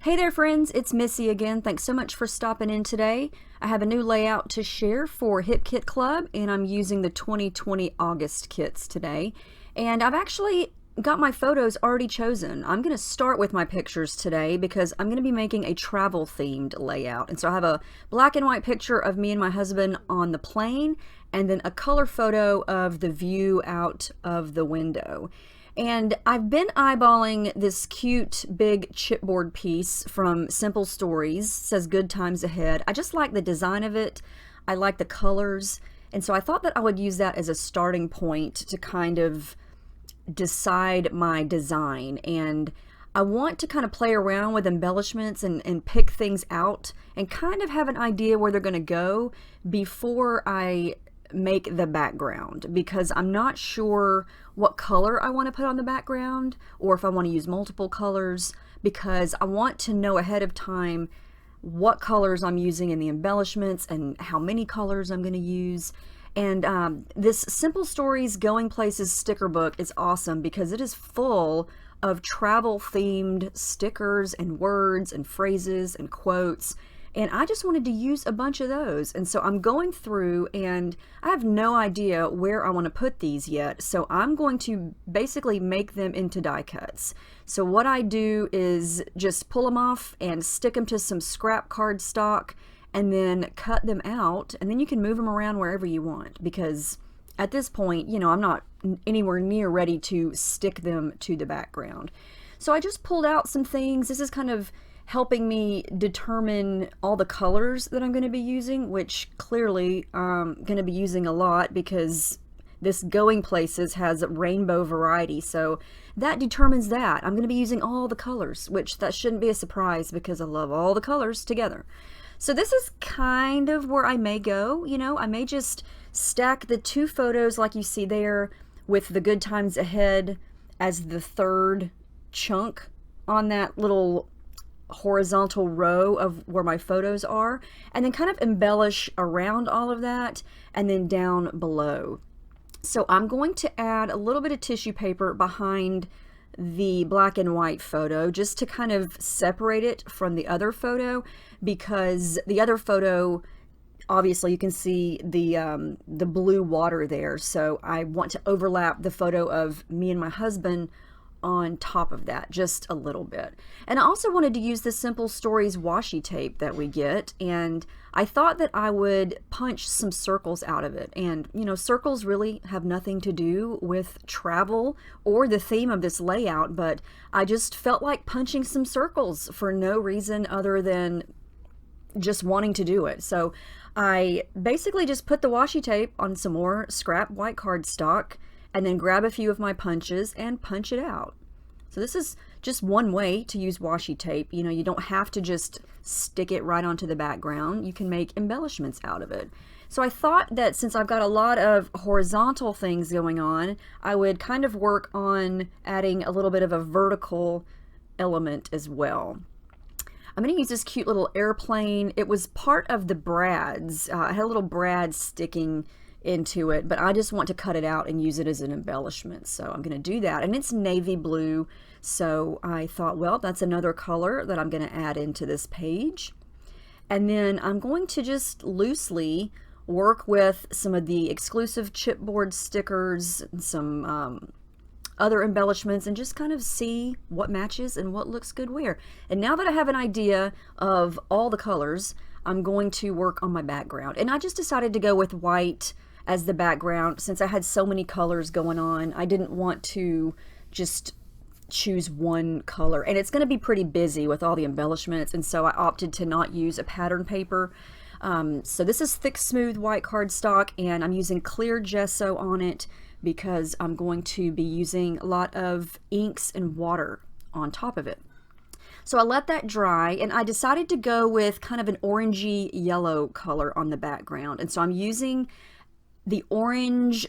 Hey there friends, it's Missy again. Thanks so much for stopping in today. I have a new layout to share for Hip Kit Club and I'm using the 2020 August kits today. And I've actually got my photos already chosen. I'm going to start with my pictures today because I'm going to be making a travel themed layout. And so I have a black and white picture of me and my husband on the plane and then a color photo of the view out of the window. And I've been eyeballing this cute big chipboard piece from Simple Stories. It says Good Times Ahead. I just like the design of it. I like the colors. And so I thought that I would use that as a starting point to kind of decide my design. And I want to kind of play around with embellishments and pick things out and kind of have an idea where they're going to go before I make the background, because I'm not sure what color I want to put on the background or if I want to use multiple colors, because I want to know ahead of time what colors I'm using in the embellishments and how many colors I'm going to use. And this Simple Stories Going Places sticker book is awesome because it is full of travel themed stickers and words and phrases and quotes. And I just wanted to use a bunch of those. And so I'm going through and I have no idea where I want to put these yet. So I'm going to basically make them into die cuts. So what I do is just pull them off and stick them to some scrap cardstock and then cut them out. And then you can move them around wherever you want, because at this point, you know, I'm not anywhere near ready to stick them to the background. So I just pulled out some things. This is kind of helping me determine all the colors that I'm going to be using, which clearly I'm going to be using a lot because this Going Places has rainbow variety. So that determines that. I'm going to be using all the colors, which that shouldn't be a surprise because I love all the colors together. So this is kind of where I may go. You know, I may just stack the two photos like you see there with the Good Times Ahead as the third chunk on that little horizontal row of where my photos are, and then kind of embellish around all of that and then down below. So I'm going to add a little bit of tissue paper behind the black and white photo just to kind of separate it from the other photo, because the other photo, obviously you can see the blue water there, so I want to overlap the photo of me and my husband on top of that just a little bit. And I also wanted to use the Simple Stories washi tape that we get, and I thought that I would punch some circles out of it. And you know, circles really have nothing to do with travel or the theme of this layout, but I just felt like punching some circles for no reason other than just wanting to do it. So I basically just put the washi tape on some more scrap white cardstock and then grab a few of my punches and punch it out. So this is just one way to use washi tape. You know, you don't have to just stick it right onto the background. You can make embellishments out of it. So I thought that since I've got a lot of horizontal things going on, I would kind of work on adding a little bit of a vertical element as well. I'm going to use this cute little airplane. It was part of the brads. I had a little brad sticking into it, but I just want to cut it out and use it as an embellishment. So I'm going to do that, and it's navy blue. So I thought, well, that's another color that I'm going to add into this page. And then I'm going to just loosely work with some of the exclusive chipboard stickers and some other embellishments and just kind of see what matches and what looks good where. And now that I have an idea of all the colors, I'm going to work on my background. And I just decided to go with white as the background since I had so many colors going on. I didn't want to just choose one color, and it's going to be pretty busy with all the embellishments, and so I opted to not use a pattern paper. So this is thick smooth white cardstock, and I'm using clear gesso on it because I'm going to be using a lot of inks and water on top of it. So I let that dry, and I decided to go with kind of an orangey yellow color on the background. And so I'm using the orange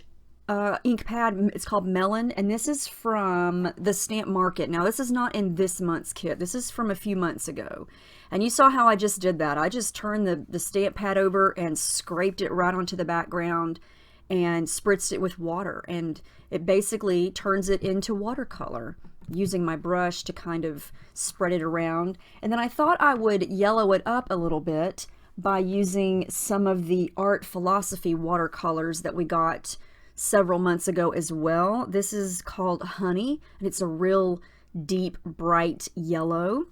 ink pad. It's called Melon, and this is from the Stamp Market. Now this is not in this month's kit. This is from a few months ago. And you saw how I just did that. I just turned the stamp pad over and scraped it right onto the background and spritzed it with water, and it basically turns it into watercolor, using my brush to kind of spread it around. And then I thought I would yellow it up a little bit by using some of the Art Philosophy watercolors that we got several months ago as well. This is called Honey, and it's a real deep, bright yellow.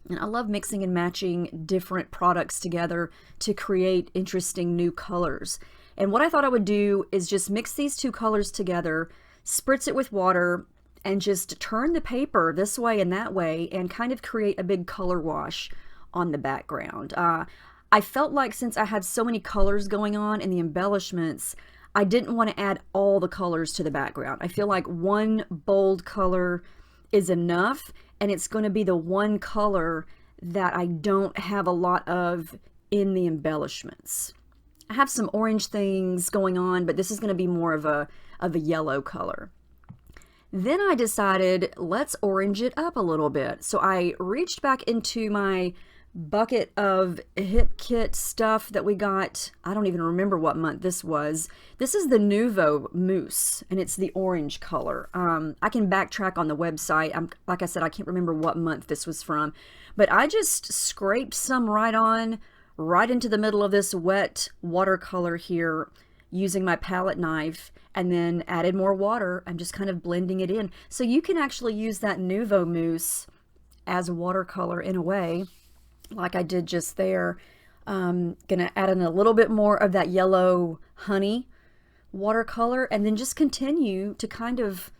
And I love mixing and matching different products together to create interesting new colors. And what I thought I would do is just mix these two colors together, spritz it with water, and just turn the paper this way and that way and kind of create a big color wash on the background. I felt like since I had so many colors going on in the embellishments, I didn't want to add all the colors to the background. I feel like one bold color is enough, and it's going to be the one color that I don't have a lot of in the embellishments. I have some orange things going on, but this is going to be more of a yellow color. Then I decided, let's orange it up a little bit. So I reached back into my bucket of Hip Kit stuff that we got. I don't even remember what month this was. This is the Nouveau Mousse, and it's the orange color. I can backtrack on the website. Like I said, I can't remember what month this was from, but I just scraped some right into the middle of this wet watercolor here using my palette knife, and then added more water. I'm just kind of blending it in. So you can actually use that Nouveau Mousse as watercolor in a way, like I did just there. Gonna add in a little bit more of that yellow honey watercolor, and then just continue to kind of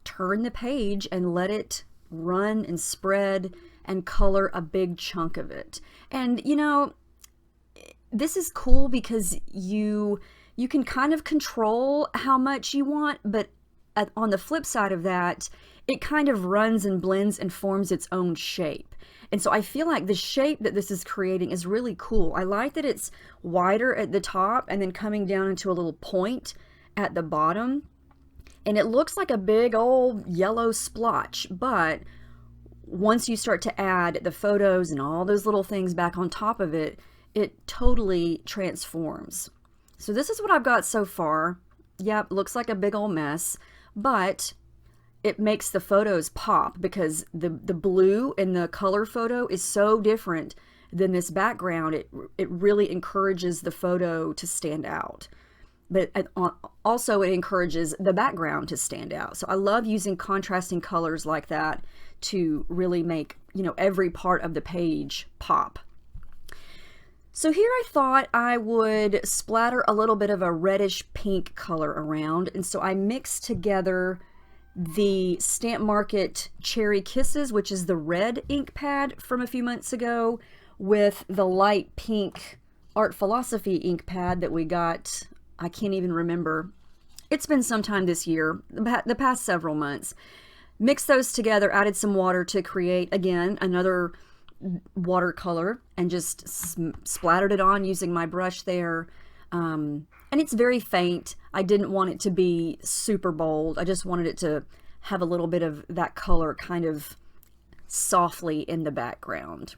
turn the page and let it run and spread and color a big chunk of it. And you know, this is cool because you can kind of control how much you want, but on the flip side of that, it kind of runs and blends and forms its own shape. And so I feel like the shape that this is creating is really cool. I like that it's wider at the top and then coming down into a little point at the bottom. And it looks like a big old yellow splotch, but once you start to add the photos and all those little things back on top of it, it totally transforms. So this is what I've got so far. Yep, looks like a big old mess, but it makes the photos pop because the blue in the color photo is so different than this background. It really encourages the photo to stand out, but also it encourages the background to stand out. So I love using contrasting colors like that to really make, you know, every part of the page pop. So here I thought I would splatter a little bit of a reddish pink color around, and so I mixed together the Stamp Market Cherry Kisses, which is the red ink pad from a few months ago, with the light pink Art Philosophy ink pad that we got, I can't even remember. It's been sometime this year, the past several months. Mixed those together, added some water to create, again, another watercolor, and just splattered it on using my brush there. And it's very faint. I didn't want it to be super bold. I just wanted it to have a little bit of that color kind of softly in the background.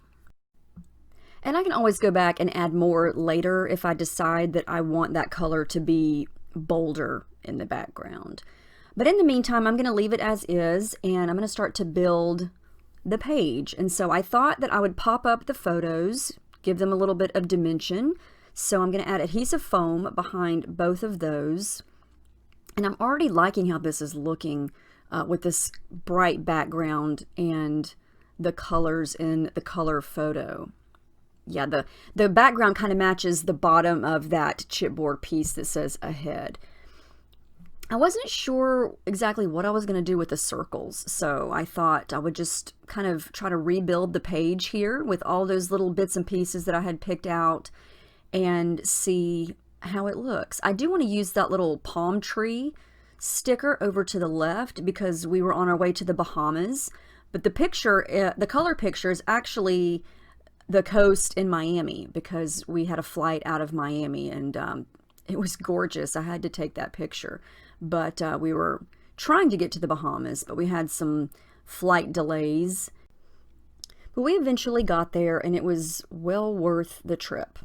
And I can always go back and add more later if I decide that I want that color to be bolder in the background. But in the meantime, I'm going to leave it as is, and I'm going to start to build the page. And so I thought that I would pop up the photos, give them a little bit of dimension. So I'm going to add adhesive foam behind both of those. And I'm already liking how this is looking with this bright background and the colors in the color photo. Yeah, the background kind of matches the bottom of that chipboard piece that says ahead. I wasn't sure exactly what I was going to do with the circles, so I thought I would just kind of try to rebuild the page here with all those little bits and pieces that I had picked out and see how it looks. I do want to use that little palm tree sticker over to the left because we were on our way to the Bahamas, but the picture, the color picture is actually the coast in Miami because we had a flight out of Miami, and it was gorgeous. I had to take that picture, but we were trying to get to the Bahamas, but we had some flight delays. But we eventually got there, and it was well worth the trip.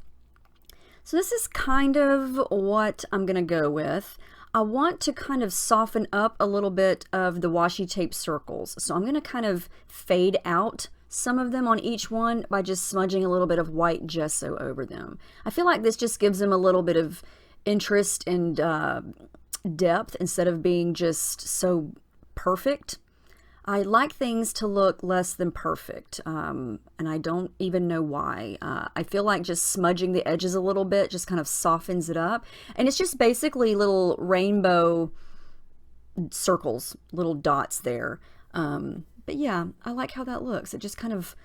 So this is kind of what I'm going to go with. I want to kind of soften up a little bit of the washi tape circles. So I'm going to kind of fade out some of them on each one by just smudging a little bit of white gesso over them. I feel like this just gives them a little bit of interest and depth instead of being just so perfect. I like things to look less than perfect, and I don't even know why. I feel like just smudging the edges a little bit just kind of softens it up. And it's just basically little rainbow circles, little dots there. But yeah, I like how that looks. It just kind of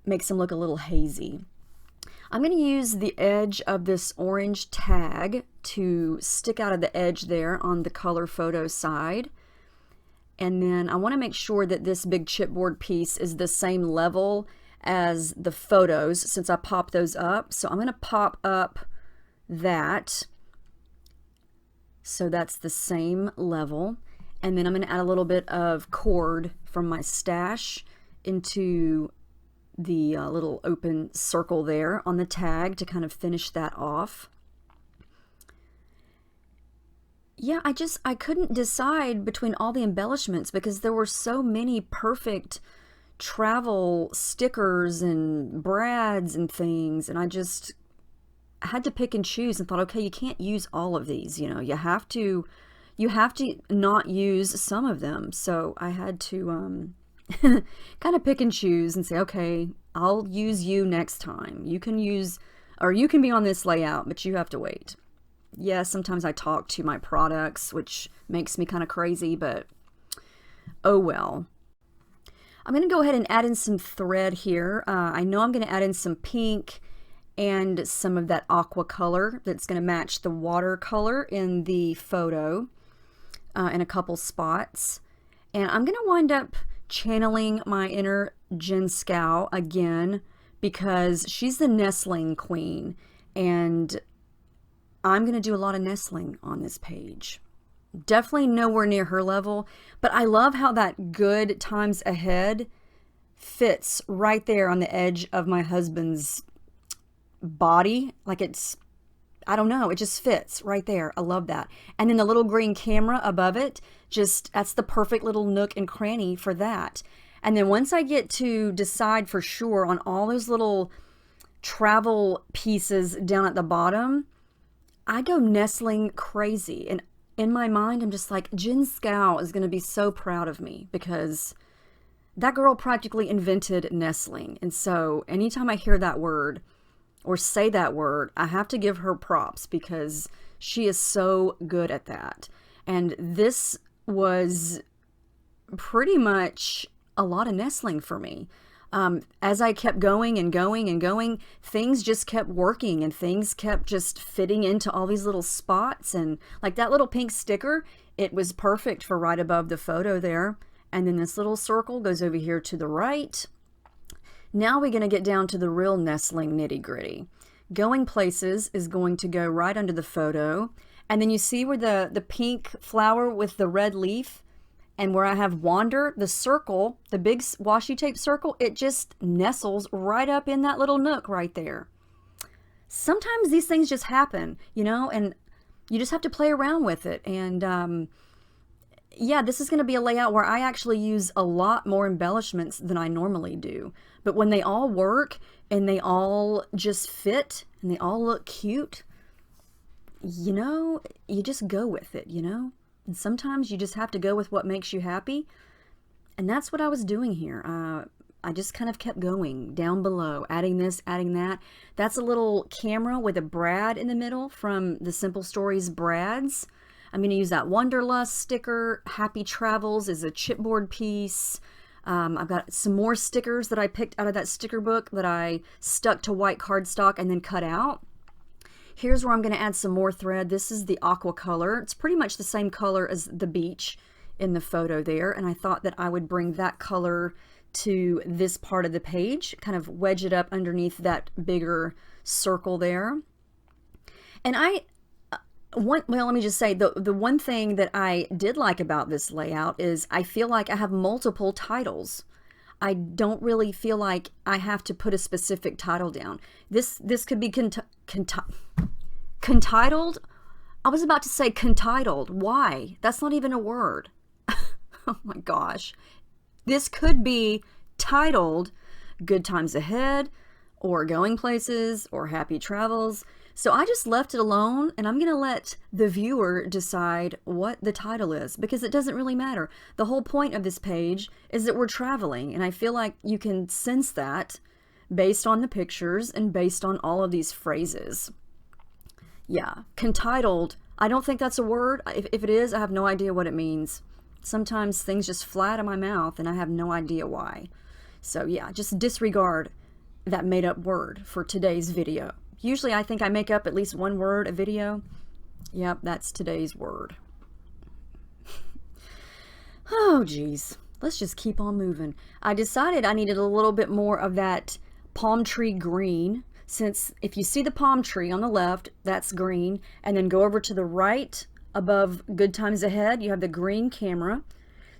makes them look a little hazy. I'm going to use the edge of this orange tag to stick out of the edge there on the color photo side. And then I want to make sure that this big chipboard piece is the same level as the photos since I popped those up. So I'm going to pop up that so that's the same level. And then I'm going to add a little bit of cord from my stash into the little open circle there on the tag to kind of finish that off. Yeah, I couldn't decide between all the embellishments because there were so many perfect travel stickers and brads and things, and I just had to pick and choose and thought, okay, you can't use all of these, you know, you have to not use some of them. So I had to kind of pick and choose and say, okay, I'll use you next time. You can use, or you can be on this layout, but you have to wait. Yeah, sometimes I talk to my products, which makes me kind of crazy, but oh well. I'm going to go ahead and add in some thread here. I know I'm going to add in some pink and some of that aqua color that's going to match the watercolor in the photo in a couple spots. And I'm going to wind up channeling my inner Jen Scow again because she's the nestling queen, and I'm going to do a lot of nestling on this page. Definitely nowhere near her level, but I love how that good times ahead fits right there on the edge of my husband's body. Like it's, I don't know, it just fits right there. I love that. And then the little green camera above it, just, that's the perfect little nook and cranny for that. And then once I get to decide for sure on all those little travel pieces down at the bottom, I go nestling crazy. And in my mind, I'm just like, Jen Scow is going to be so proud of me because that girl practically invented nestling. And so anytime I hear that word or say that word, I have to give her props because she is so good at that. And this was pretty much a lot of nestling for me. As I kept going and going and going, things just kept working and things kept just fitting into all these little spots. And like that little pink sticker, it was perfect for right above the photo there. And then this little circle goes over here to the right. Now we're going to get down to the real nestling nitty gritty. Going places is going to go right under the photo. And then you see where the pink flower with the red leaf, and where I have wander, the circle, the big washi tape circle, it just nestles right up in that little nook right there. Sometimes these things just happen, you know, and you just have to play around with it. And yeah, this is going to be a layout where I actually use a lot more embellishments than I normally do. But when they all work and they all just fit and they all look cute, you know, you just go with it, you know? And sometimes you just have to go with what makes you happy. And that's what I was doing here. I just kind of kept going down below, adding this, adding that. That's a little camera with a brad in the middle from the Simple Stories brads. I'm going to use that Wanderlust sticker. Happy Travels is a chipboard piece. I've got some more stickers that I picked out of that sticker book that I stuck to white cardstock and then cut out. Here's where I'm going to add some more thread. This is the aqua color. It's pretty much the same color as the beach in the photo there. And I thought that I would bring that color to this part of the page, kind of wedge it up underneath that bigger circle there. And well, let me just say, the one thing that I did like about this layout is I feel like I have multiple titles. I don't really feel like I have to put a specific title down. This could be Contitled? I was about to say contitled. Why? That's not even a word. Oh my gosh. This could be titled Good Times Ahead, or Going Places, or Happy Travels. So I just left it alone, and I'm going to let the viewer decide what the title is, because it doesn't really matter. The whole point of this page is that we're traveling, and I feel like you can sense that based on the pictures and based on all of these phrases. Yeah, contitled, I don't think that's a word. If it is, I have no idea what it means. Sometimes things just fly out of my mouth and I have no idea why. So yeah, just disregard that made up word for today's video. Usually I think I make up at least one word a video. Yep, that's today's word. Oh geez, let's just keep on moving. I decided I needed a little bit more of that palm tree green, since if you see the palm tree on the left, that's green, and then go over to the right above Good Times Ahead, you have the green camera.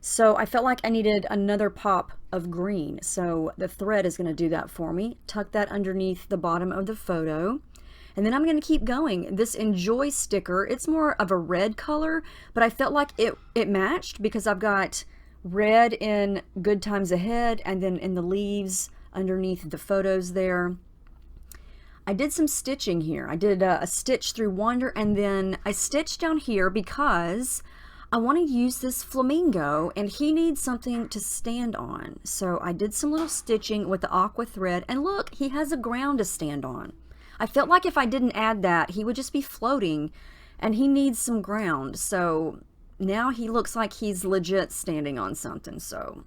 So I felt like I needed another pop of green. So the thread is going to do that for me. Tuck that underneath the bottom of the photo. And then I'm going to keep going. This Enjoy sticker, it's more of a red color, but I felt like it matched because I've got red in Good Times Ahead and then in the leaves underneath the photos there. I did some stitching here. I did a stitch through Wonder, and then I stitched down here because I want to use this flamingo and he needs something to stand on. So I did some little stitching with the aqua thread, and look, he has a ground to stand on. I felt like if I didn't add that, he would just be floating, and he needs some ground. So now he looks like he's legit standing on something. So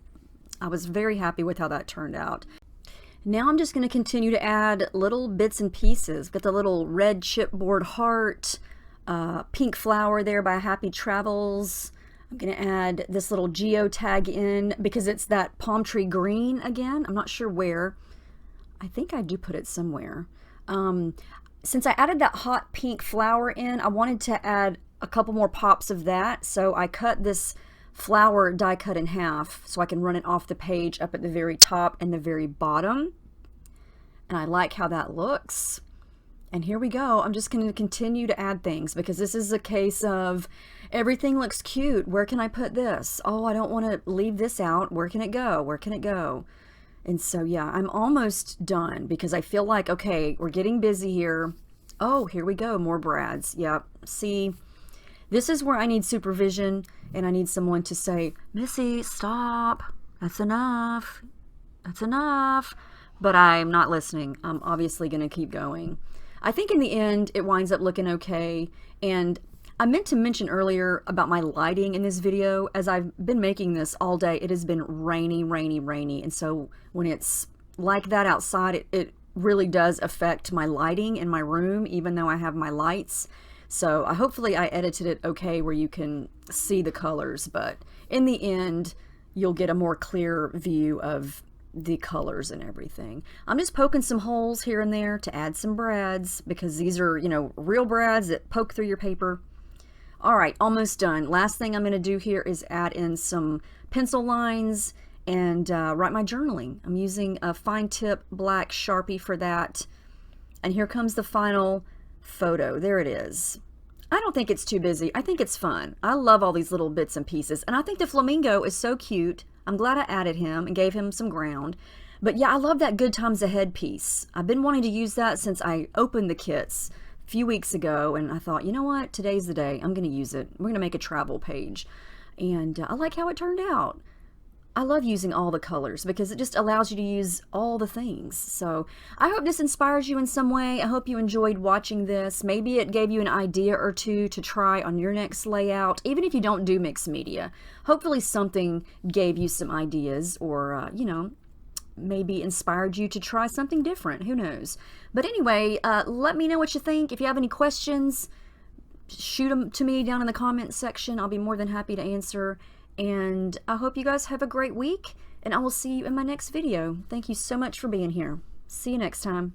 I was very happy with how that turned out. Now I'm just going to continue to add little bits and pieces. Got the little red chipboard heart, pink flower there by Happy Travels. I'm going to add this little geotag in because it's that palm tree green again. I'm not sure where. I think I do put it somewhere. Since I added that hot pink flower in, I wanted to add a couple more pops of that. So I cut this flower die cut in half so I can run it off the page up at the very top and the very bottom. And I like how that looks. And here we go. I'm just going to continue to add things because this is a case of everything looks cute. Where can I put this? Oh, I don't want to leave this out. Where can it go? Where can it go? And so, yeah, I'm almost done because I feel like, okay, we're getting busy here. Oh, here we go. More brads. Yep. See, this is where I need supervision and I need someone to say, Missy, stop. That's enough. That's enough. But I'm not listening. I'm obviously going to keep going. I think in the end, it winds up looking okay. And I meant to mention earlier about my lighting in this video. As I've been making this all day, it has been rainy, rainy, rainy. And so when it's like that outside, it really does affect my lighting in my room, even though I have my lights. So hopefully I edited it okay where you can see the colors. But in the end, you'll get a more clear view of the colors and everything. I'm just poking some holes here and there to add some brads because these are, you know, real brads that poke through your paper. All right, almost done. Last thing I'm going to do here is add in some pencil lines and write my journaling. I'm using a fine tip black Sharpie for that. And here comes the final photo. There it is. I don't think it's too busy. I think it's fun. I love all these little bits and pieces. And I think the flamingo is so cute. I'm glad I added him and gave him some ground. But yeah, I love that Good Times Ahead piece. I've been wanting to use that since I opened the kits a few weeks ago. And I thought, you know what? Today's the day. I'm going to use it. We're going to make a travel page. And I like how it turned out. I love using all the colors because it just allows you to use all the things. So I hope this inspires you in some way. I hope you enjoyed watching this. Maybe it gave you an idea or two to try on your next layout, even if you don't do mixed media. Hopefully something gave you some ideas or, you know, maybe inspired you to try something different. Who knows? But anyway, let me know what you think. If you have any questions, shoot them to me down in the comments section. I'll be more than happy to answer. And I hope you guys have a great week, and I will see you in my next video. Thank you so much for being here. See you next time.